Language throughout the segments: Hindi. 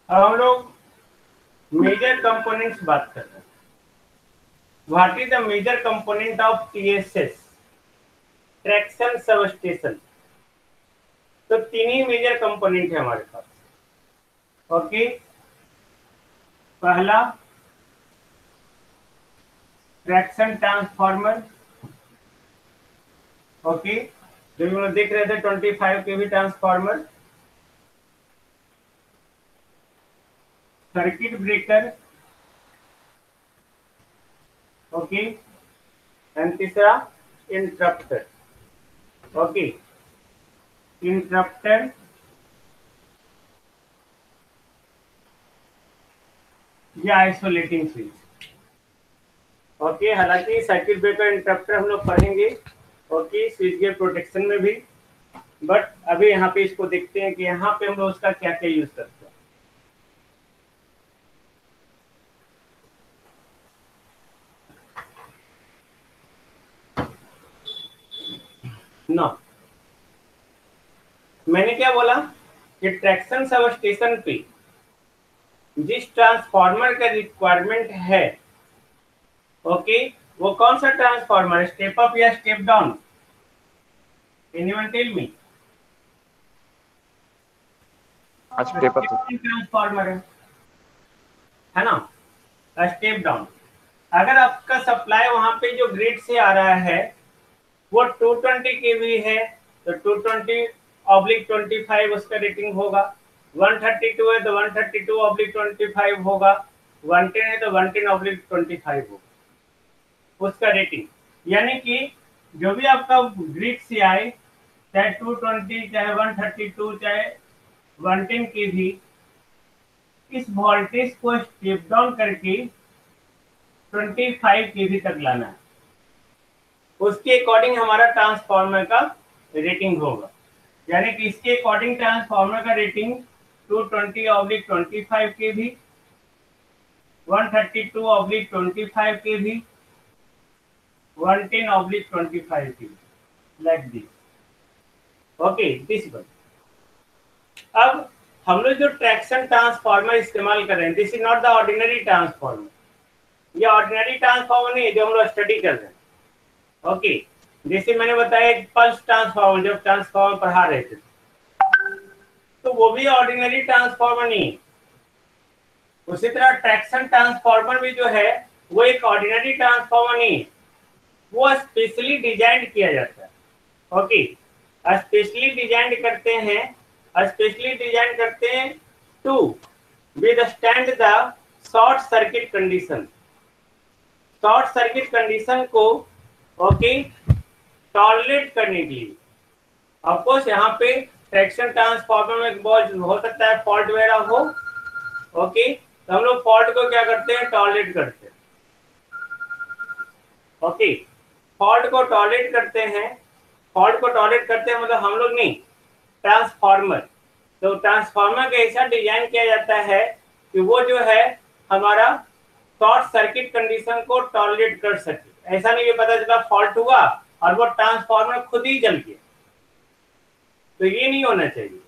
अब हम लोग मेजर कंपोनेंट्स बात कर रहे हैं। What is the major component of TSS, traction substation? तो तीन ही मेजर कंपोनेंट है हमारे पास। ओके, पहला ट्रैक्शन ट्रांसफार्मर। ओके, जो हम लोग देख रहे थे 25 KV transformer. Circuit breaker. Okay, and तीसरा इंटरप्टर। ओके, इंटरप्टर या आइसोलेटिंग स्विच। ओके, हालांकि सर्किट ब्रेकर इंटरप्टर हम लोग पढ़ेंगे। ओके, स्विच गेयर प्रोटेक्शन में भी, बट अभी यहाँ पे इसको देखते हैं कि यहाँ पे हम लोग उसका क्या क्या यूज करते हैं। नो, मैंने क्या बोला कि ट्रैक्शन सब स्टेशन पे जिस ट्रांसफार्मर का रिक्वायरमेंट है, ओके, वो कौन सा ट्रांसफार्मर, स्टेप अप या step down? Anyone tell me? Step up. Transformer है ना, स्टेप डाउन। अगर आपका सप्लाई वहां पे जो ग्रिड से आ रहा है वो 220 केवी है तो 220 ऑब्लिक 25 उसका रेटिंग होगा। 132 है तो 132 ऑब्लिक 25 होगा। 110 है तो 110 ऑब्लिक 25 होगा उसका रेटिंग। यानी कि जो भी आपका ग्रिड से आए, चाहे 220 चाहे 132 चाहे 110 के भी, इस वोल्टेज को स्टेप डाउन करके 25 केवी तक लाना है। उसके अकॉर्डिंग हमारा ट्रांसफार्मर का रेटिंग होगा। यानी कि इसके अकॉर्डिंग ट्रांसफार्मर का rating 220/25 KV, 132/25 KV, 110/25 KV, like this. Okay, this one. अब हम लोग जो ट्रैक्शन ट्रांसफार्मर इस्तेमाल कर रहे हैं, this is not the ordinary transformer. ये ऑर्डिनरी ट्रांसफार्मर नहीं है जो हम लोग स्टडी कर रहे हैं। ओके, जैसे मैंने बताया पल्स ट्रांसफार्मर, जब ट्रांसफार्मर पढ़ा रहे थे, तो वो भी ऑर्डिनरी ट्रांसफार्मर नहीं है। उसी तरह ट्रैक्शन ट्रांसफार्मर भी जो है वो एक ऑर्डिनरी ट्रांसफार्मर नहीं है, वो स्पेशली डिजाइन किया जाता है। ओके, स्पेशली डिजाइन करते हैं, स्पेशली डिजाइन करते हैं to withstand the short circuit condition. Short circuit condition को ओके टॉलरेट करने के लिए। ऑफकोर्स यहाँ पे ट्रैक्शन ट्रांसफार्मर में बहुत हो सकता है फॉल्ट वगैरह हो। ओके, तो हम लोग फॉल्ट को क्या करते हैं, टॉलरेट करते हैं। ओके, फॉल्ट को टॉलरेट करते हैं। फॉल्ट को टॉलरेट करते हैं मतलब हम लोग नहीं, ट्रांसफार्मर। तो ट्रांसफार्मर का ऐसा डिजाइन किया जाता है कि वो जो है हमारा शॉर्ट सर्किट कंडीशन को टॉलरेट कर सके। ऐसा नहीं पता चला फॉल्ट हुआ और वो ट्रांसफार्मर खुद ही जल गया, तो ये नहीं होना चाहिए।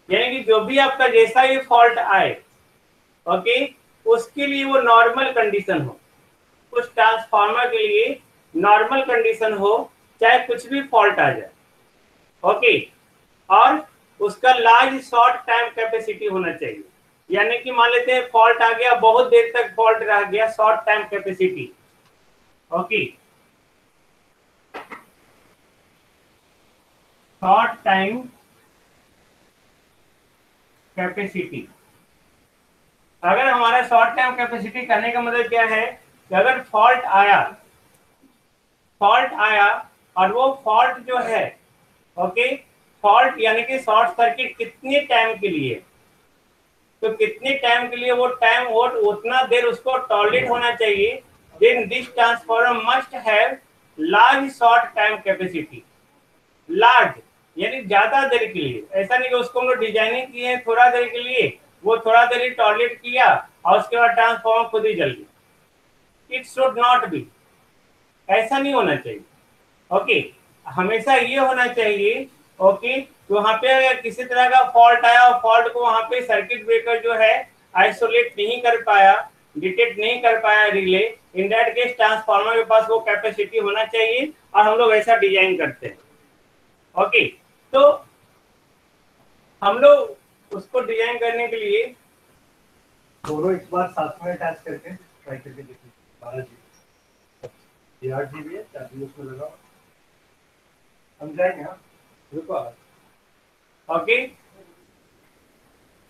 यानी कि जो भी आपका जैसा ही फॉल्ट आए, ओके, उसके लिए वो नॉर्मल कंडीशन हो, उस ट्रांसफार्मर के लिए नॉर्मल कंडीशन हो, चाहे कुछ भी फॉल्ट आ जाए। ओके, और उसका लार्ज शॉर्ट टाइम कैपेसिटी होना चाहिए। यानी कि मान लेते हैं फॉल्ट आ गया, बहुत देर तक फॉल्ट रह गया, short time capacity. Okay, short time capacity. अगर हमारा शॉर्ट टाइम कैपेसिटी करने का मतलब क्या है कि अगर फॉल्ट आया और वो फॉल्ट जो है, ओके, फॉल्ट यानी कि शॉर्ट सर्किट कितने टाइम के लिए, तो कितने टाइम के लिए वो टाइम और उतना देर उसको टॉलरेट होना चाहिए। Then this transformer must have large short time capacity. Large यानी ज्यादा देर के लिए, ऐसा नहीं कि उसको हम लोग डिजाइनिंग किए थोड़ा देर के लिए, वो थोड़ा देर ही टॉलरेट किया और उसके बाद ट्रांसफार्मर खुद ही जल गया। इट शुड नॉट बी, ऐसा नहीं होना चाहिए। ओके, हमेशा ये होना चाहिए ओके, तो वहां पे अगर किसी तरह का फॉल्ट आया और फॉल्ट को वहां पे सर्किट ब्रेकर जो है आइसोलेट नहीं कर पाया, डिटेक्ट नहीं कर पाया relay, in that case transformer के पास वो कैपेसिटी होना चाहिए और हम लोग ऐसा डिजाइन करते हैं। ओके, तो हम लोग उसको डिजाइन करने के लिए दोनों एक बार साथ में अटैच करके ट्राई करके देखिए। 12 GB 8 GB है, चार्जिंग उसमें लगा, हम जाएंगे। हाँ रुको, ओके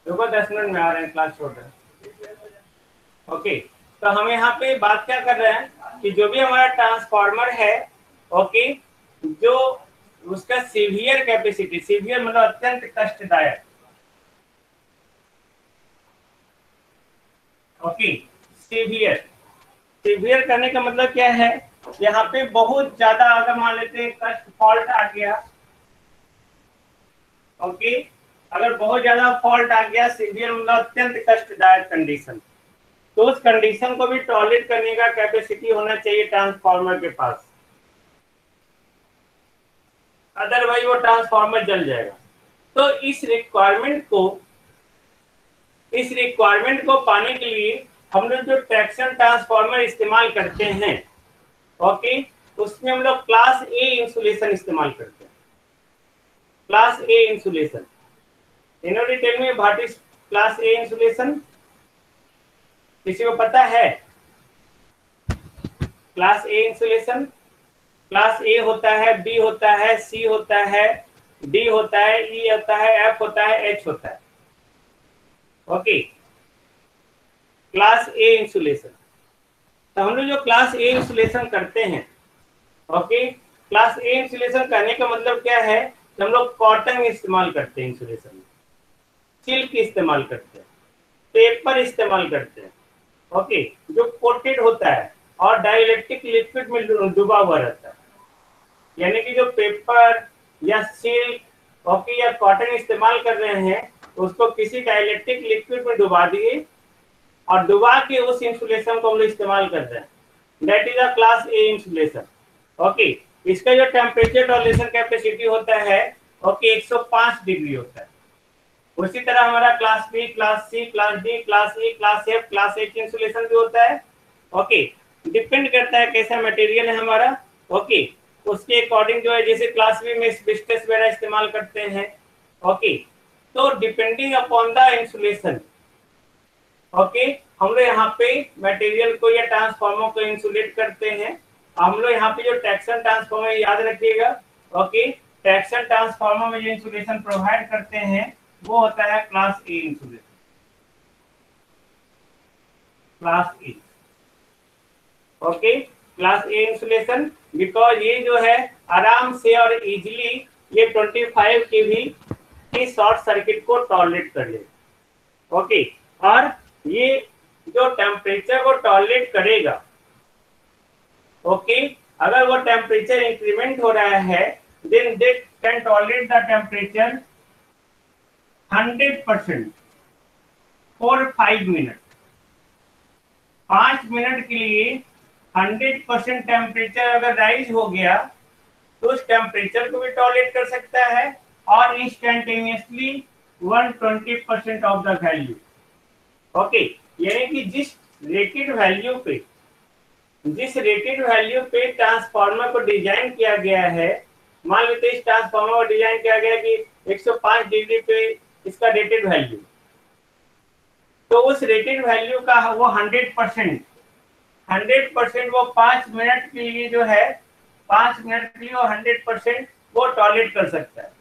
रुको 10 मिनट में आ रहे हैं, क्लास छोड़ रहे हैं। ओके, तो हम यहाँ पे बात क्या कर रहे हैं कि जो भी हमारा ट्रांसफार्मर है, ओके, जो उसका सीवियर कैपेसिटी, सीवियर मतलब अत्यंत कष्टदायक, ओके, सीवियर, सीवियर करने का मतलब क्या है, यहाँ पे बहुत ज्यादा अगर मान लेते हैं कष्ट फॉल्ट आ गया, ओके, अगर बहुत ज्यादा फॉल्ट आ गया, सीवियर मतलब अत्यंत कष्टदायक कंडीशन, तो उस कंडीशन को भी टॉलरेट करने का कैपेसिटी होना चाहिए ट्रांसफार्मर के पास, अदरवाइज वो ट्रांसफार्मर जल जाएगा। तो इस रिक्वायरमेंट को पाने के लिए हम लोग जो ट्रैक्शन ट्रांसफार्मर इस्तेमाल करते हैं, ओके, उसमें हम लोग क्लास ए इंसुलेशन इस्तेमाल करते हैं, class A insulation. Anybody tell me what is class A insulation, किसी को पता है? Class A insulation, class A होता है, बी होता है, सी होता है, डी होता है, ई होता है, एफ होता है, एच होता है, ओके, क्लास ए इंसुलेशन। तो हम लोग जो क्लास ए इंसुलेशन करते हैं, ओके, क्लास ए इंसुलेशन करने का मतलब क्या है, हम लोग कॉटन इस्तेमाल करते हैं इंसुलेशन में, सिल्क इस्तेमाल करते हैं, पेपर इस्तेमाल करते हैं, ओके, जो कोटेड होता है और डाइलेक्ट्रिक लिक्विड में डूबा हुआ रहता है, यानी कि जो पेपर या सिल्क, ओके, या कॉटन इस्तेमाल कर रहे हैं, उसको किसी डाइलेक्ट्रिक लिक्विड में डुबा दिए और डुबा के उस इंसुलेशन को हम लोग इस्तेमाल कर रहे हैं, that is a class A insulation, okay. इसका जो टेम्परेचर टॉलरेशन कैपेसिटी होता है, ओके, 105 डिग्री होता है। उसी तरह हमारा class B, class C, class D, class E, class F, class H insulation भी होता है, ओके, डिपेंड करता है कैसा मटेरियल है हमारा, ओके, उसके अकॉर्डिंग जो है, जैसे क्लास बी में एस्बेस्टस वगैरह इस्तेमाल करते हैं, ओके, तो depending upon the insulation, okay, हम लोग यहाँ पे मटेरियल को या ट्रांसफार्मर को इंसुलेट करते हैं। हम लोग यहाँ पे जो ट्रैक्शन ट्रांसफार्मर, याद रखिएगा, ओके, ट्रैक्शन ट्रांसफार्मर में जो इंसुलेशन प्रोवाइड करते हैं वो होता है class A insulation, class A, okay, class A insulation, because ये जो है आराम से और इजीली ये 25 केवी शॉर्ट सर्किट को टॉलरेट कर ले, ओके, और ये जो टेम्परेचर को टॉलरेट करेगा, ओके, अगर वो टेम्परेचर इंक्रीमेंट हो रहा है, then they can tolerate the temperature 100% for 5 minute, 5 minute के लिए 100% टेम्परेचर अगर राइज हो गया तो उस टेम्परेचर को भी टॉलरेट कर सकता है और instantaneously 120% of the value, okay, यानी कि जिस रेटेड वैल्यू पे ट्रांसफार्मर को डिजाइन किया गया है, मान लेते इस ट्रांसफार्मर को डिजाइन किया गया कि 105 डिग्री पे इसका रेटेड वैल्यू, तो उस रेटेड वैल्यू का वो 100% वो 5 मिनट के लिए जो है, 5 मिनट के लिए वो 100% वो टॉलरेट कर सकता है।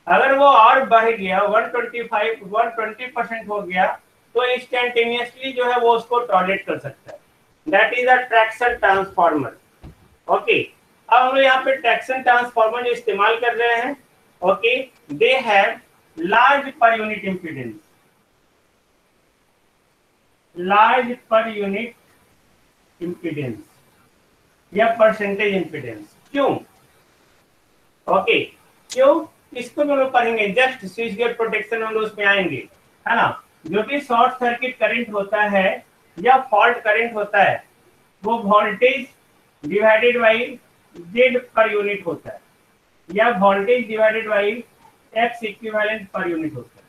अगर वो और बढ़ गया, 120% हो गया, तो इंस्टेंटेनियसली जो है वो उसको टॉलरेट कर सकता है। That is a traction transformer, okay. अब हम लोग यहाँ पे ट्रैक्शन ट्रांसफार्मर जो इस्तेमाल कर रहे हैं, okay, they have large per unit impedance, large per unit impedance या परसेंटेज इम्पीडेंस। क्यों? ओके, क्यों? इसको हम लोग पढ़ेंगे, जस्ट स्विच गेट प्रोटेक्शन हम लोग उसमें आएंगे, है ना। जो भी शॉर्ट सर्किट करंट होता है या फॉल्ट करंट होता है, वो voltage divided by Z per unit होता है या voltage divided by x equivalent per unit होता है,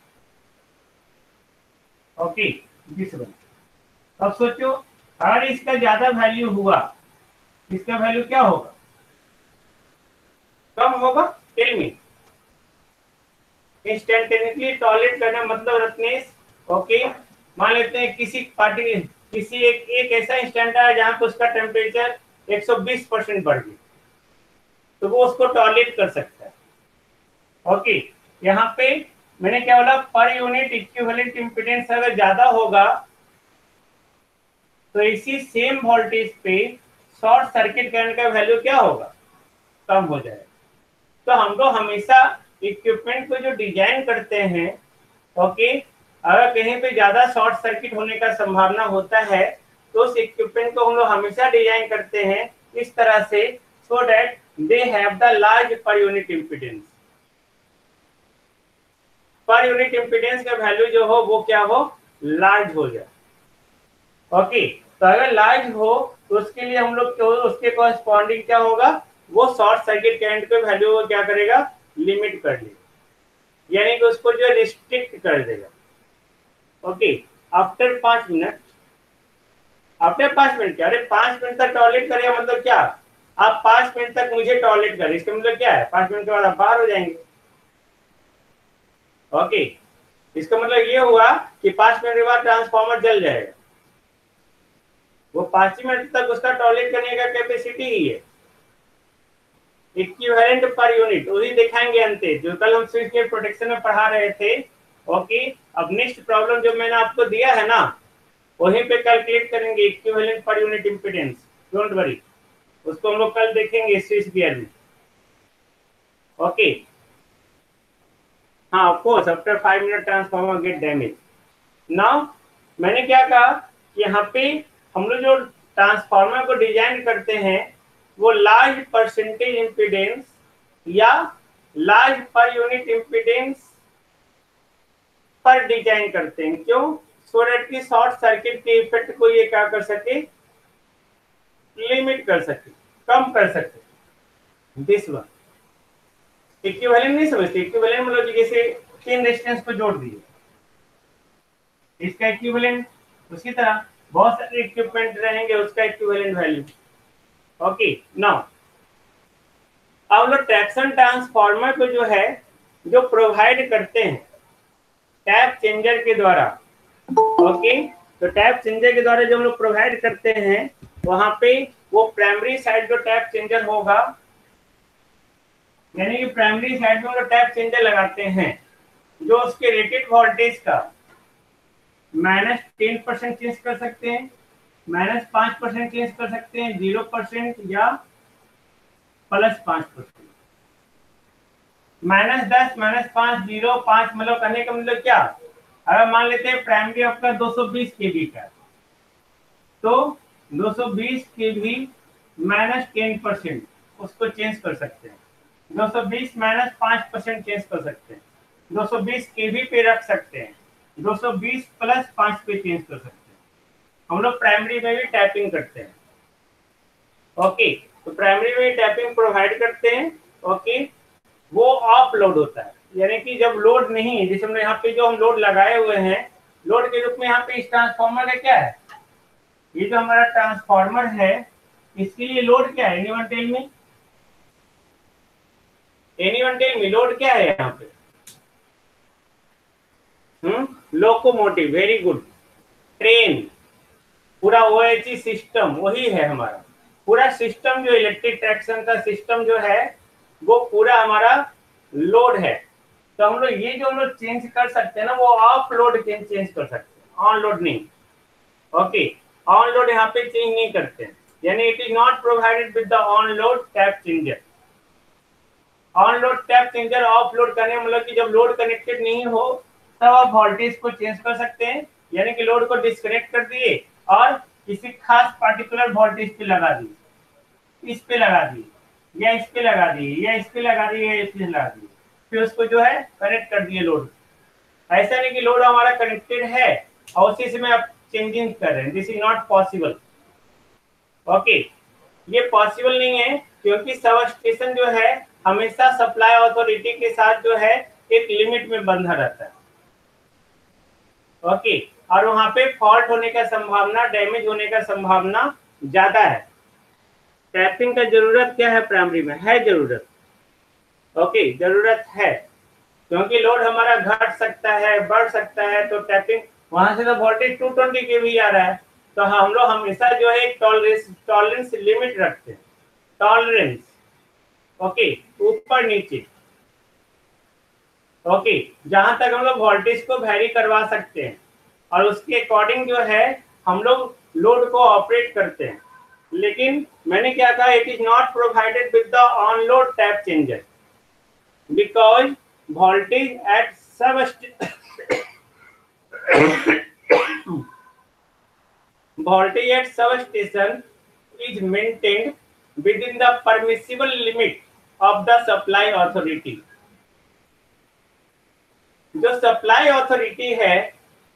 ओके। This one. अब सोचो अगर इसका ज्यादा वैल्यू हुआ, इसका वैल्यू क्या होगा? कम होगा। Tell me. इंस्टेंटेनियसली टॉलरेट करना मतलब रत्नेश, ओके, मान लेते हैं किसी एक ऐसा इंस्टेंट है जहां पे उसका टेम्परेचर 120% बढ़ गया, तो वो उसको टॉलरेट कर सकता है। ओके, यहाँ पे मैंने क्या बोला, पर यूनिट इक्विवेलेंट इंपीडेंस अगर ज्यादा होगा तो इसी सेम वोल्टेज पे शॉर्ट सर्किट करंट का वैल्यू क्या होगा? कम हो जाएगा। तो हम लोग हमेशा इक्विपमेंट को जो डिजाइन करते हैं, ओके, अगर कहीं पे ज्यादा शॉर्ट सर्किट होने का संभावना होता है तो उस इक्विपमेंट को हम लोग हमेशा डिजाइन करते हैं इस तरह से, so that they have the large per unit impedance. Per unit impedance का वैल्यू जो हो वो क्या हो? लार्ज हो जाए। ओके, तो अगर लार्ज हो तो उसके लिए हम लोग उसके कॉरेस्पॉन्डिंग क्या होगा? वो शॉर्ट सर्किट करंट के वैल्यू को क्या करेगा? लिमिट कर लेगा, यानी कि उसको जो रिस्ट्रिक्ट कर देगा। Okay, after 5 minute, after 5 minute क्या? अरे 5 मिनट तक टॉलरेट करेगा मतलब क्या? आप 5 मिनट तक मुझे टॉलरेट करें, इसका मतलब क्या है? 5 मिनट के बाद आप बाहर हो जाएंगे। ओके, इसका मतलब ये हुआ कि 5 मिनट के बाद ट्रांसफार्मर जल जाएगा। वो 5 मिनट तक उसका टॉलरेट करने का कैपेसिटी ही है। इक्विवेलेंट पर यूनिट वही दिखाएंगे अंते, जो कल हम स्विच गेट प्रोटेक्शन में पढ़ा रहे थे। ओके, अब नेक्स्ट प्रॉब्लम जो मैंने आपको दिया है ना, वहीं पे कैलकुलेट करेंगे equivalent per unit impedance. Don't worry, उसको हम लोग कल देखेंगे स्विच गियर में। ओके, हाँ, of course after 5 minute transformer gate damage. Now मैंने क्या कहा कि यहाँ पे हम लोग जो ट्रांसफार्मर को डिजाइन करते हैं वो लार्ज परसेंटेज इंपीडेंस या लार्ज पर यूनिट इंपीडेंस पर डिजाइन करते हैं। क्यों? सो दैट की शॉर्ट सर्किट के इफेक्ट को ये क्या कर सके? लिमिट कर सके, कम कर सके। दिस वन इक्विवेलेंट नहीं समझते? इक्विवेलेंट मतलब जैसे 3 रेजिस्टेंस को जोड़ दिए, इसका इक्विवेलेंट, उसी तरह बहुत सारे इक्विपमेंट रहेंगे उसका इक्विवेलेंट वैल्यू। ओके, नाउ अब लोग ट्रैक्शन ट्रांसफार्मर को जो है जो प्रोवाइड करते हैं टैप चेंजर के द्वारा। ओके, तो टैप चेंजर के द्वारा जो हम लोग प्रोवाइड करते हैं वहां पे वो प्राइमरी साइड जो टैप चेंजर होगा, यानी कि प्राइमरी साइड में जो टैप चेंजर लगाते हैं जो उसके रेटेड वोल्टेज का -10% चेंज कर सकते हैं, -5% चेंज कर सकते हैं, 0% या +5%। -10, -5, 0, 5 मतलब कहने का मतलब क्या? अगर मान लेते हैं प्राइमरी आपका 220 केवी का, तो 220 केवी -10% उसको चेंज कर सकते हैं, 220 -5% चेंज कर सकते हैं, 220 केवी पे रख सकते हैं, 220 + 5 पे चेंज कर सकते हैं। हम लोग प्राइमरी में भी टैपिंग करते हैं। ओके, तो प्राइमरी में टैपिंग प्रोवाइड करते हैं। ओके, वो ऑफ लोड होता है, यानी कि जब लोड नहीं है, जैसे हमने यहाँ पे जो हम लोड लगाए हुए हैं, लोड के रूप में यहाँ पे इस ट्रांसफार्मर का क्या है? ये जो हमारा ट्रांसफार्मर है इसके लिए लोड क्या है? Anyone tell me, anyone tell me, load क्या है यहाँ पे? Locomotive, very good. ट्रेन, पूरा OHE सिस्टम वही है हमारा। पूरा सिस्टम जो इलेक्ट्रिक ट्रैक्शन का सिस्टम जो है वो पूरा हमारा लोड है। तो हम लोग ये जो हम लोग चेंज कर सकते हैं ना, वो ऑफ लोड चेंज कर सकते हैं, ऑन लोड नहीं। ओके, ऑन लोड यहाँ पे चेंज नहीं करते हैं, यानी it is not provided with the on load tap changer. On load tap changer of load करने मतलब कि जब लोड कनेक्टेड नहीं हो तब आप वोल्टेज को चेंज कर सकते हैं, यानी कि लोड को डिस्कनेक्ट कर दिए और किसी खास पार्टिकुलर वोल्टेज पे लगा दिए, इस पे लगा दिए या इस पे लगा दिए या इस पे लगा दिए या इस पे लगा दिए, फिर उसको जो है कनेक्ट कर दिए लोड। ऐसा नहीं कि लोड हमारा कनेक्टेड है और उसी से में आप चेंजिंग कर रहे हैं, this is not possible. Okay, ये पॉसिबल नहीं है क्योंकि सब स्टेशन जो है हमेशा सप्लाई अथॉरिटी के साथ जो है एक लिमिट में बंधा रहता है। ओके, और वहां पे फॉल्ट होने का संभावना, डैमेज होने का संभावना ज्यादा है। टैपिंग का जरूरत क्या है प्राइमरी में, है जरूरत, ओके जरूरत है, क्योंकि लोड हमारा घट सकता है, बढ़ सकता है, तो टैपिंग वहां से तो वोल्टेज 220 के भी आ रहा है, तो हम लोग हमेशा जो है टॉलरेंस लिमिट रखते हैं, टॉलरेंस, ओके ऊपर नीचे, ओके जहां तक हम लोग वोल्टेज को वैरी करवा सकते हैं और उसके अकॉर्डिंग जो है हम लोग लोड को ऑपरेट करते हैं। लेकिन मैंने क्या कहा, it is not provided with the on load tap changer because voltage at substation is maintained within the permissible limit of the supply authority। जो सप्लाई अथॉरिटी है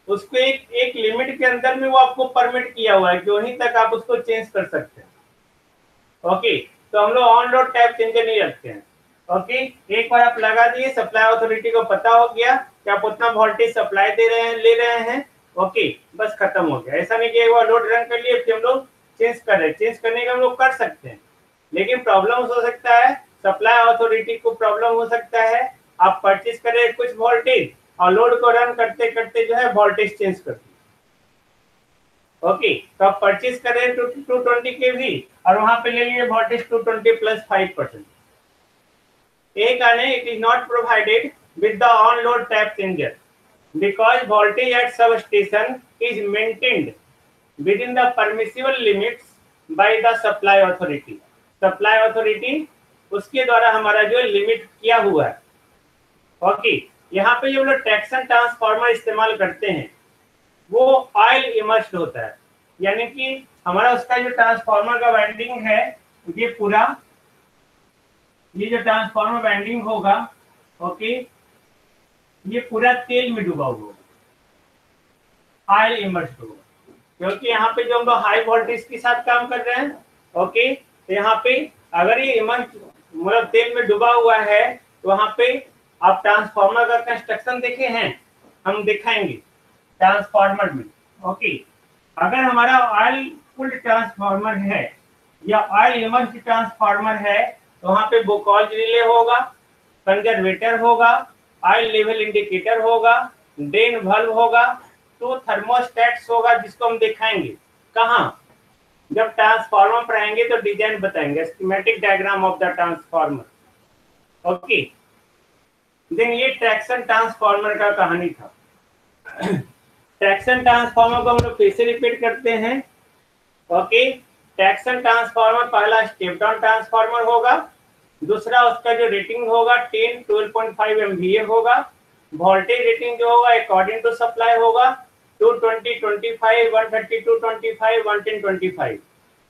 उसको एक लिमिट के अंदर में वो आपको परमिट किया हुआ है कि वहीं तक आप उसको चेंज कर सकते हैं, ओके। तो हम लोग ऑन लोड टैप चेंजर नहीं रखते हैं, ओके। एक बार आप लगा दिए, सप्लाई अथॉरिटी को पता हो गया कि आप उतना वोल्टेज सप्लाई दे रहे हैं, ले रहे हैं, ओके बस खत्म हो गया। ऐसा नहीं कि एक बार लोड रन कर लिए फिर हम लोग चेंज कर रहे हैं, चेंज करने का हम लोग कर सकते हैं, लेकिन प्रॉब्लम हो सकता है, सप्लाई अथॉरिटी को प्रॉब्लम हो सकता है, आप परचेज कर रहे हैं कुछ वोल्टेज और लोड को रन करते करते जो है वोल्टेज चेंज कर दिए, ओके। तो आप परचेज कर रहे हैं 220 kV और वहां पे ले लिए वोल्टेज 220 प्लस 5%। एक आने, it is not provided with the on load tap changer because voltage at sub station is maintained with in the permissible limits by the supply authority. Supply authority उसके द्वारा हमारा जो लिमिट किया हुआ है, ओके। यहाँ पे जो लोग ट्रैक्शन ट्रांसफार्मर इस्तेमाल करते हैं वो ऑयल इमर्स्ड होता है, यानी कि हमारा उसका जो ट्रांसफार्मर का वाइंडिंग है ये पूरा, ये जो ट्रांसफार्मर वाइंडिंग होगा, ओके, ये पूरा तेल में डूबा हुआ होगा, ऑयल इमर्स्ड होगा, क्योंकि यहाँ पे जो हम लोग हाई वोल्टेज के साथ काम कर रहे हैं, ओके। तो यहाँ पे अगर ये इमर्स्ड मतलब तेल में डूबा हुआ है तो वहां पे आप ट्रांसफार्मर का कंस्ट्रक्शन देखे हैं, हम दिखाएंगे ट्रांसफार्मर में, ओके। अगर हमारा ऑयल कूल्ड ट्रांसफार्मर है या ऑयल इमर्स्ड ट्रांसफार्मर है तो वहां पे बोकॉल रिले होगा, कंजर्वेटर होगा, ऑयल लेवल इंडिकेटर होगा, ड्रेन वाल्व होगा, तो थर्मोस्टेट्स होगा, जिसको हम दिखाएंगे कहाँ, जब ट्रांसफार्मर पर आएंगे तो डिजाइन बताएंगे, schematic diagram of the transformer, okay. Then ये ट्रैक्शन ट्रांसफार्मर का कहानी था। ट्रैक्शन ट्रांसफार्मर को हम लोग फिर से रिपीट करते हैं, ओके। ट्रैक्शन ट्रांसफार्मर पहला स्टेप डाउन ट्रांसफार्मर होगा, दूसरा उसका जो रेटिंग होगा 12.5 MVA होगा, वोल्टेज रेटिंग जो होगा अकॉर्डिंग टू सप्लाई होगा 220, 25, 130, 225, 110, 25,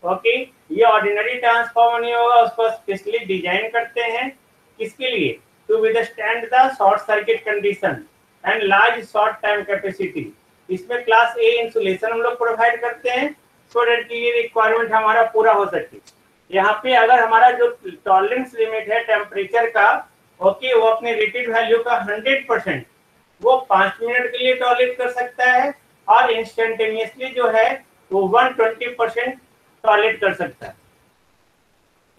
ओके। ये ऑर्डिनरी ट्रांसफार्मर नहीं होगा, उसको स्पेशली डिजाइन करते हैं, किसके लिए, to withstand the short circuit condition and large short time capacity. इसमें क्लास ए इंसुलेशन हम लोग प्रोवाइड करते हैं सो दैट कि ये रिक्वायरमेंट हमारा पूरा हो सके। यहाँ पे अगर हमारा जो टॉलरेंस लिमिट है टेम्परेचर का, ओके, वो अपने रेटेड वैल्यू का 100% वो 5 मिनट के लिए टॉलरेट कर सकता है और इंस्टेंटेनियसली जो है वो 120% टॉलरेट कर सकता है।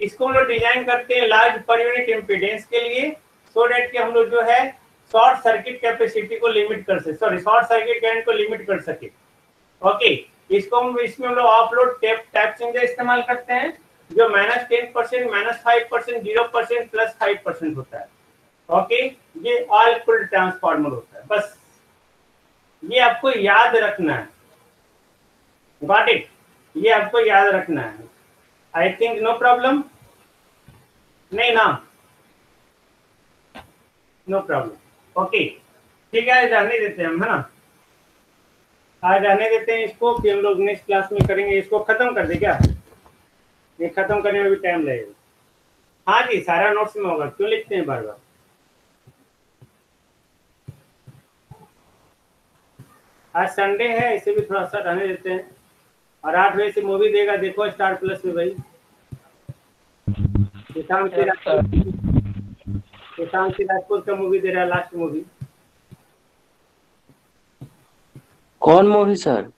इसको हम लोग डिजाइन करते हैं लार्ज पर यूनिट इम्पीडेंस के लिए सो दैट कि हम लोग जो है शॉर्ट सर्किट कैपेसिटी को लिमिट कर सके, सॉरी शॉर्ट सर्किट करंट को लिमिट कर सके, ओके। इसको हम इसमें हम लोग ऑफलोड टैप चेंजर इस्तेमाल करते हैं जो -10%, -5%, 0% प्लस 5% होता है, ओके। ये ऑयल कूल्ड ट्रांसफार्मर होता है, बस ये आपको याद रखना है, गॉट इट, ये आपको याद रखना है। आई थिंक नो प्रॉब्लम, नहीं ना, नो प्रॉब्लम, ओके ठीक है। रहने देते हैं हम, है ना, आज रहने देते हैं इसको, फिर हम लोग नेक्स्ट क्लास में करेंगे। इसको खत्म कर दे क्या, ये खत्म करने में भी टाइम लगेगा। हाँ जी, सारा नोट्स में होगा, क्यों लिखते हैं बार बार। आज संडे है, इसे भी थोड़ा सा रहने देते हैं। और 8 बजे से मूवी देगा, देखो स्टार प्लस में भाई, राजपूत का मूवी दे रहा है, लास्ट मूवी, कौन मोहित सर?